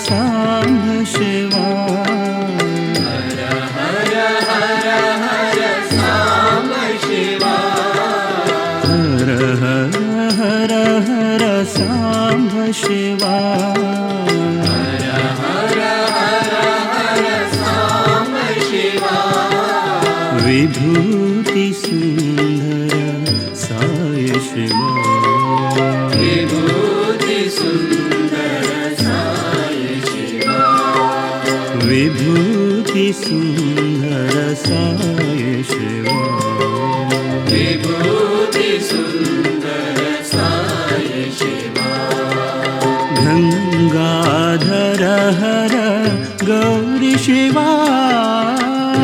साम्ब शिवा हर हर हर हर साम्ब शिवा हर हर हर हर साम्ब शिवा हर हर हर हर साम्ब शिवा विभूति सुंदर साय शिवा विभूति सुंदर साय शिवा विभूति सुंदर साय शिवा विभूति सुंदर साय शिवा गंगाधर हर गौरी शिवा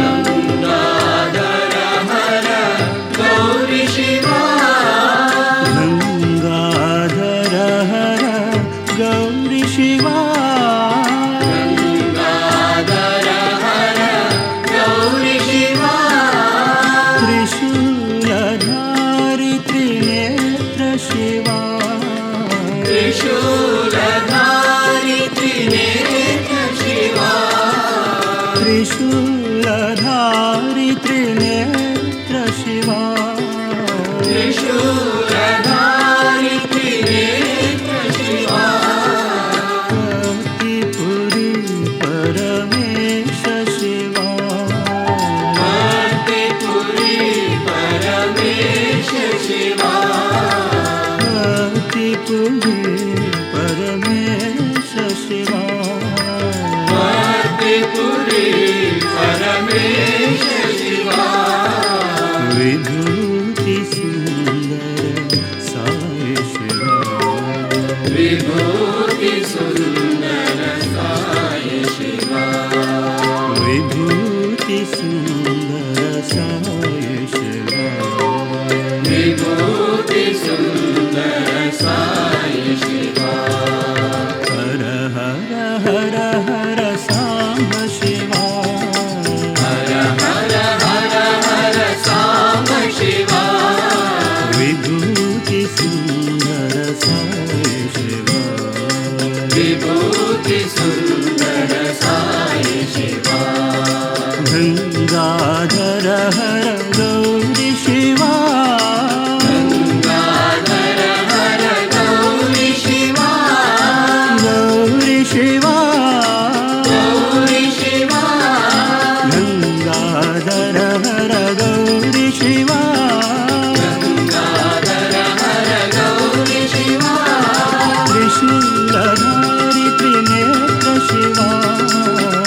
गंगाधर हर गौरी शिवा गंगाधर हर गौरी शिवा गंगाधर हर गौरी शिवा त्रिशूलधारी त्रिनेत्र शिवा त्रिशूलधारी त्रिनेत्र शिवा त्रिशूलधारी त्रिनेत्र शिवा त्रिशूलधारी त्रिनेत्र शिवा भक्तिपुरी परमेश शिवा भक्तिपुरी परमेश शिवा भक्तिपुरी परमेश शिवा भक्तिपुरी परमेश शिवा विभूति सुंदर साय शिवा विभूति सुंदर साय शिवा विभूति सुंदर साय शिवा विभूति सुंदर साय शिवा हर हर हर हर साम्ब शिवा हर हर हर हर साम्ब शिवा विभूति सुंदर साय शिवा विभूति सुंदर साय शिवा गंगाधर हर गौरी शिवा गंगाधर हर गौरी शिवा गौरी शिवा गौरी शिवा गंगाधर हर गौरी शिवा गंगाधर हर गौरी शिवा त्रिशूलधारी त्रिनेत्र शिवा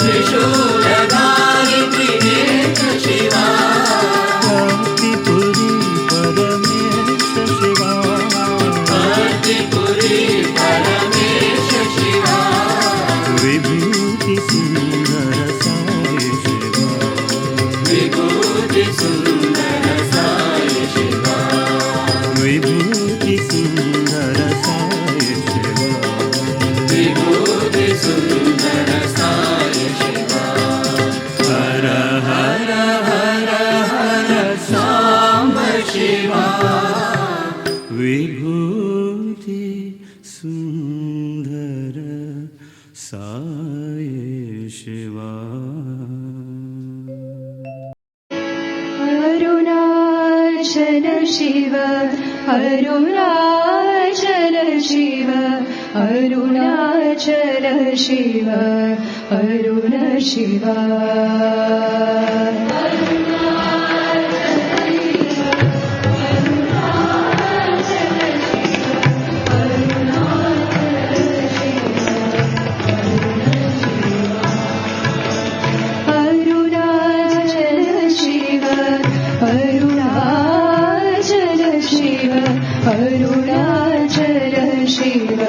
त्रिशूलधारी त्रिनेत्र शिवा भक्तिपुरी परमेश शिवा भक्तिपुरी परमेश शिवा विभूति सुंदर साय शिवा विभूति सुंदर साय शिवा विभूति सुंदर साय शिवा विभूति सुंदर साय शिवा हर हर हर हर साम्ब शिवा विभूति सुंदर साय शिवा अरुणाचल शिव अरुणाचल शिव अरुणाचल शिव अरुण शिवा अरुणाचल शिव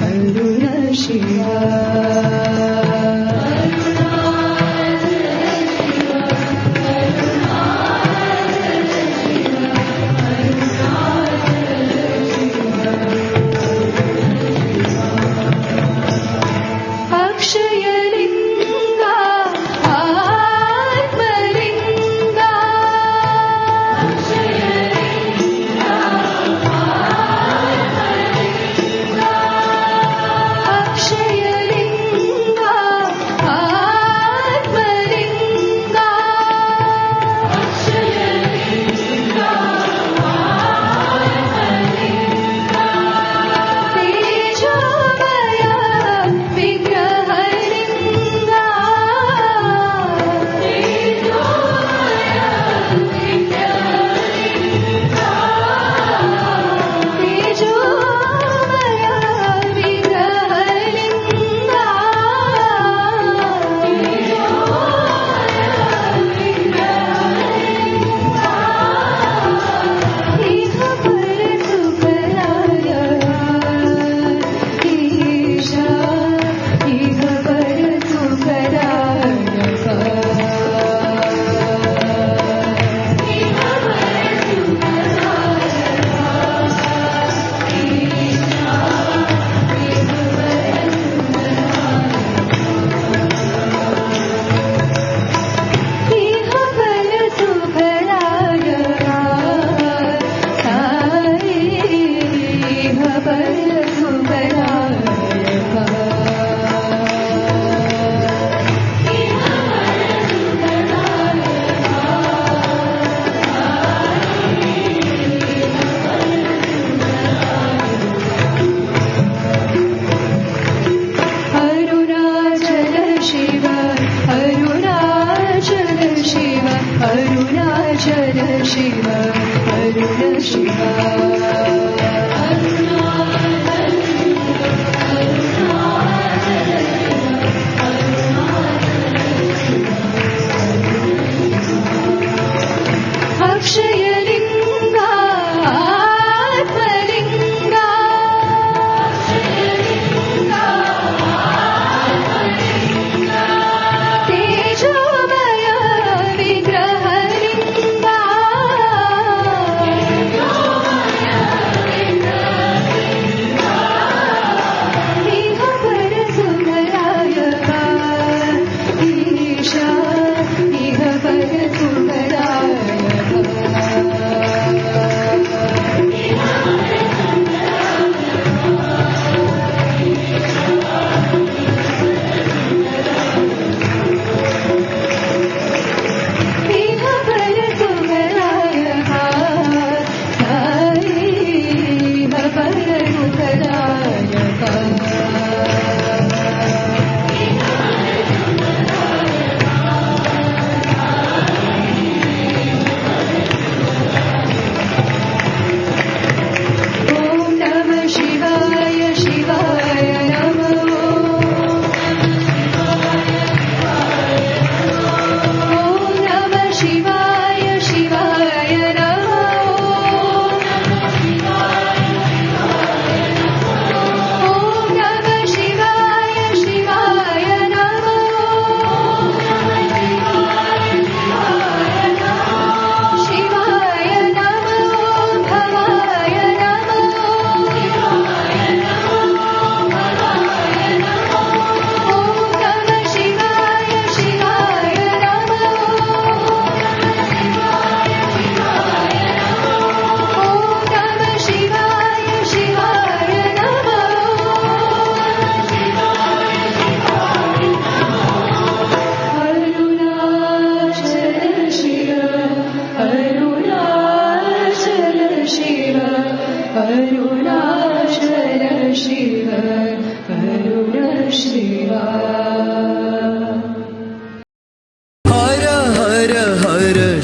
अरुण शिवा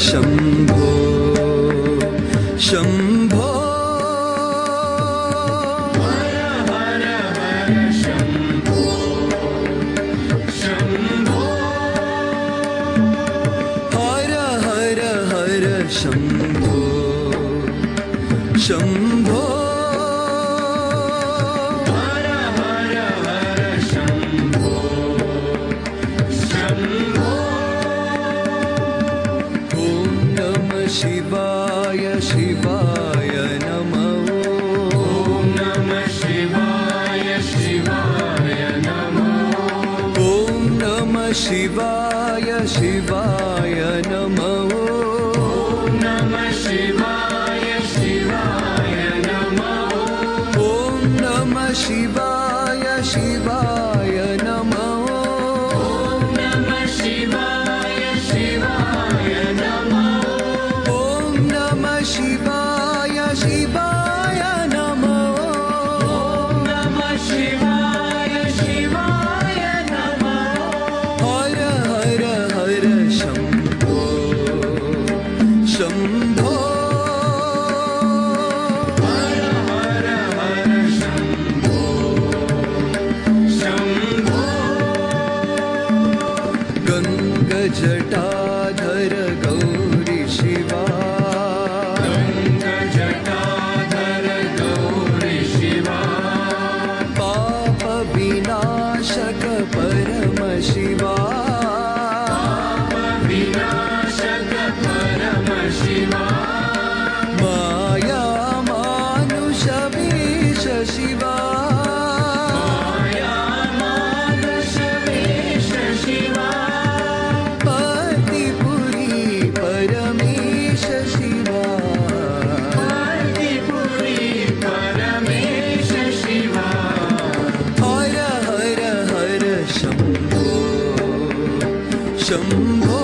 शम्भो शम्भो हर हर हर शम्भो शम्भो हर हर हर शम्भो शम्भो हर हर हर शम्भो शम्भो शिवाय शिवाय नमः ॐ नमः शिवाय शिवाय नमः ॐ नमः शिवाय शिवाय नमः ॐ नमः शिवाय शिवाय नमः ॐ नमः शिवाय शिवाय नमः ॐ नमः शिवाय शिवाय नमः शिवाय शिवाय नमः ॐ नमः शिवाय शिवाय नमः हर हर हर शम्भो शम्भो हर हर हर शम्भो शम्भो शम्भो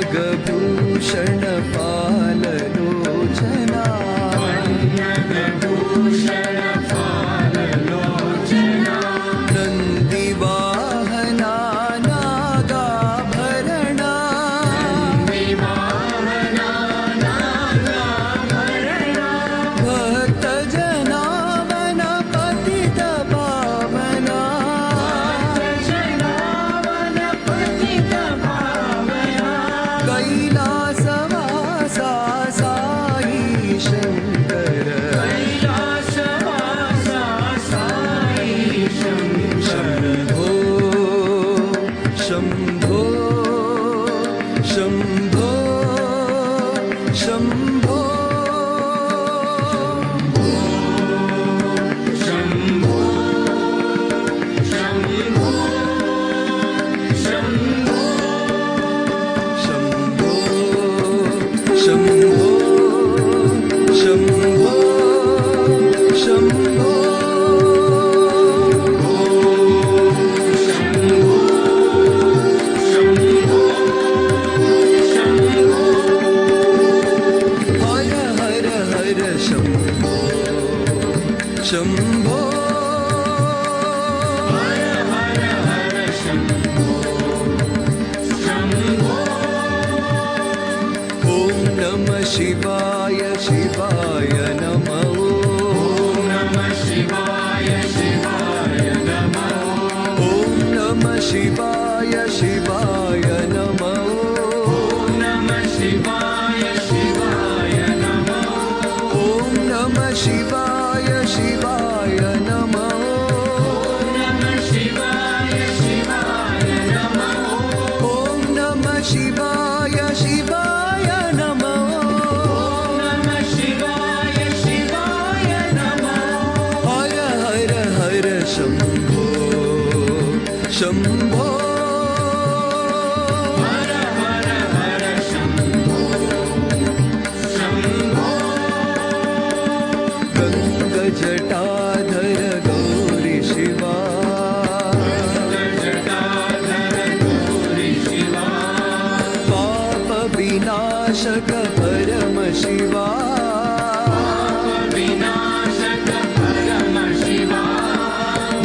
पन्नगभूषण पाललोचना नन्दिवाहना नागाभरणा भक्तजनावन पतितपावना कैलासवासा साई शङ्कर शम्भो शम्भो शम्भो शम्भो शम्भो शम्भो शम्भो हर हर हर शम्भो शम्भो ॐ नमः शिवाय शिवाय नमः ॐ नमः शिवाय शिवाय नमः ॐ नमः शिवाय शिवाय नमः ॐ नमः शिवाय शिवाय नमः ॐ नमः शिवाय शिवाय नमः ॐ नमः शिवाय शिवाय नमः ॐ नमः शिवाय शिवाय नमः हर हर हर शम्भो शम्भो गङ्गजटाधर गौरी शिवा पाप विनाशक परम शिवा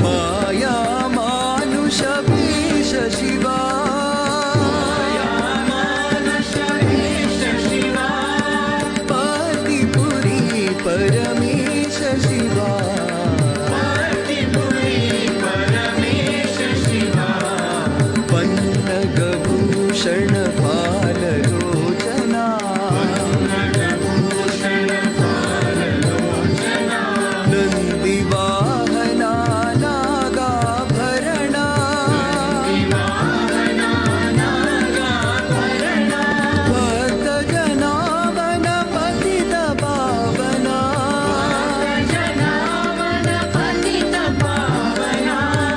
माया मानुष वेश शिवा पतिपुरी परमेश शिवा पन्नगभूषण पाललोचना नन्दिवाहना नागाभरणा भक्तजनावन पतितपावना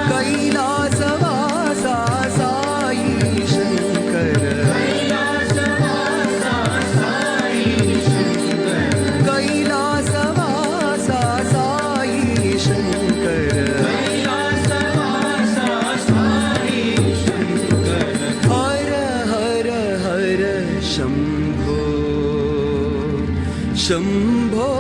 कैलासवासा साई शङ्कर कैलासवासा साई शङ्कर हर हर हर शम्भो शम्भो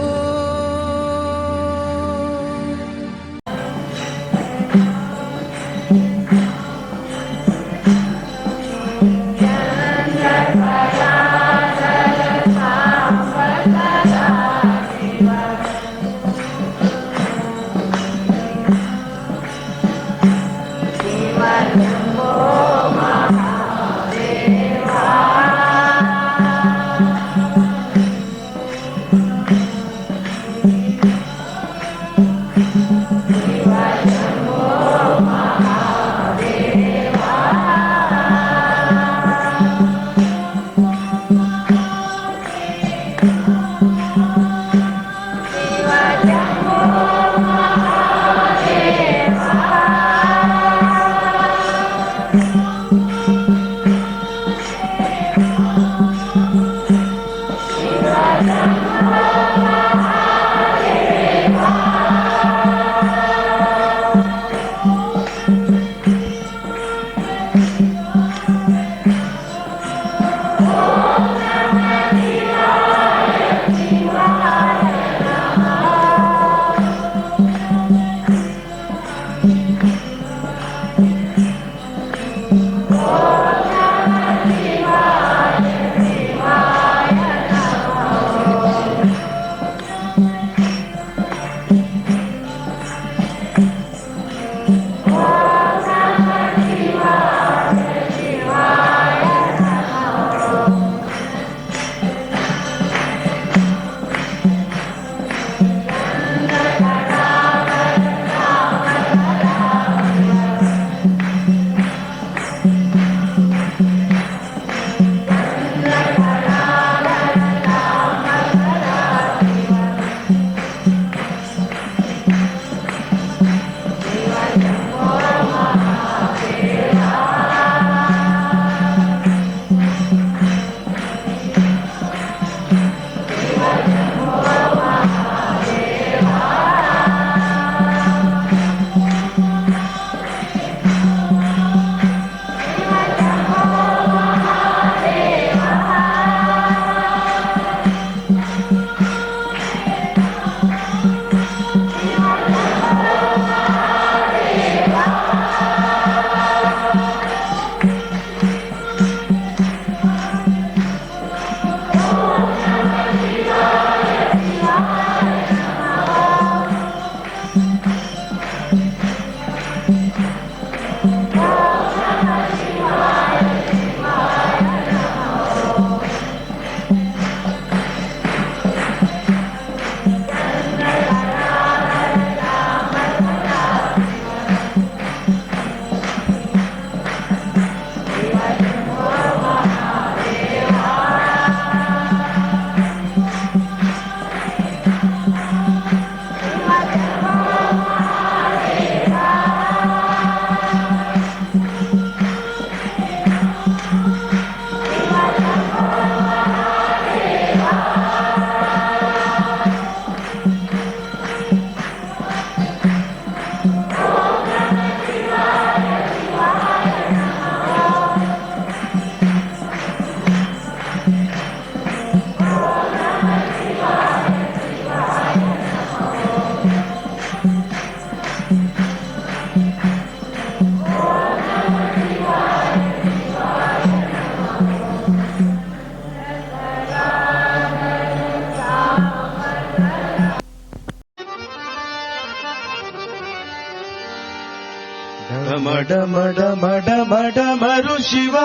ಡಮ ಡಮ ಡಮ ಡಮರು ಶಿವ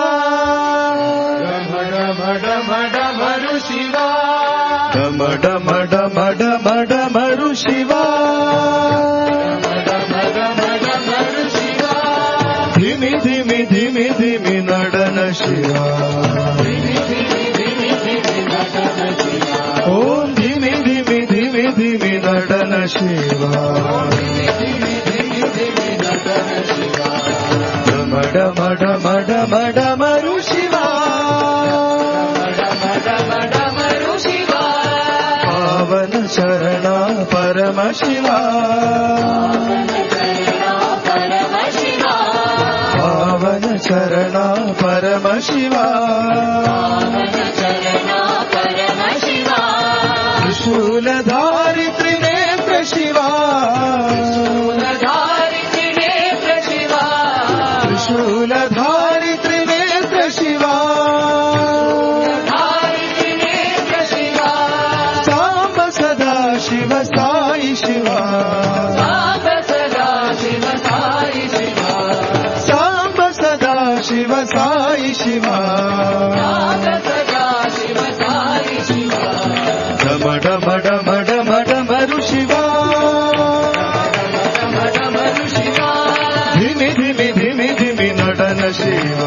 ಡಮ ಡಮ ಡಮ ಡಮರು ಶಿವ ಡಮ ಡಮ ಡಮ ಡಮ ಡಮರು ಶಿವ ಡಮ ಡಮ ಡಮರು ಶಿವ ಧಿಮಿ ಧಿಮಿ ಧಿಮಿ ಧಿಮಿ ನಡನ ಶಿವ ಓಂ ಧಿಮಿ ಧಿಮಿ ಧಿಮಿ ಧಿಮಿ ನಡನ ಶಿವ ಡಮ ಡಮ ಡಮ ಡಮ ಡಮರು ಶಿವ ಪಾವನ ಶರಣ ಪರಮ ಶಿವ ಪಾವನ ಶರಣ ಪರಮ ಶಿವ ತ್ರಿಶೂಲಧಾರಿ ತ್ರಿನೇತ್ರ ಶಿವ ತ್ರಿಶೂಲಧಾರಿ ತ್ರಿನೇತ್ರ ಶಿವ ಸಾಂಬ ಸದಾ ಶಿವ ಸಾಯಿ ಶಿವ ಸಾಂಬ ಸದಾ ಶಿವ ಸಾಯಿ ಶಿವ ಡಮ ಡಮ ಡಮ ಡಮ ಡಮರು ಶಿವ ಧಿಮಿ ಧಿಮಿ ಧಿಮಿ ಧಿಮಿ ನಡನ ಶಿವ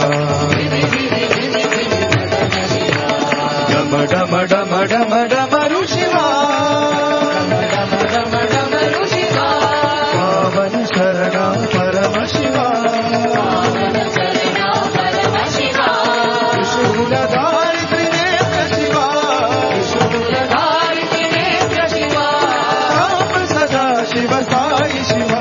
ಡಮ ಡಮ ಡಮ ಡಮ ಡಮರು ಶಿವ ಪಾವನ ಶರಣ ಪರಮ ಶಿವ ತ್ರಿಶೂಲಧಾರಿ ತ್ರಿನೇತ್ರ ಶಿವ ಸಾಂಬ ಸದಾ ಶಿವ ಸಾಯಿ ಶಿವ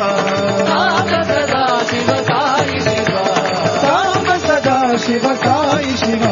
ಸಾಂಬ ಸದಾ ಶಿವ ಸಾಯಿ ಶಿವ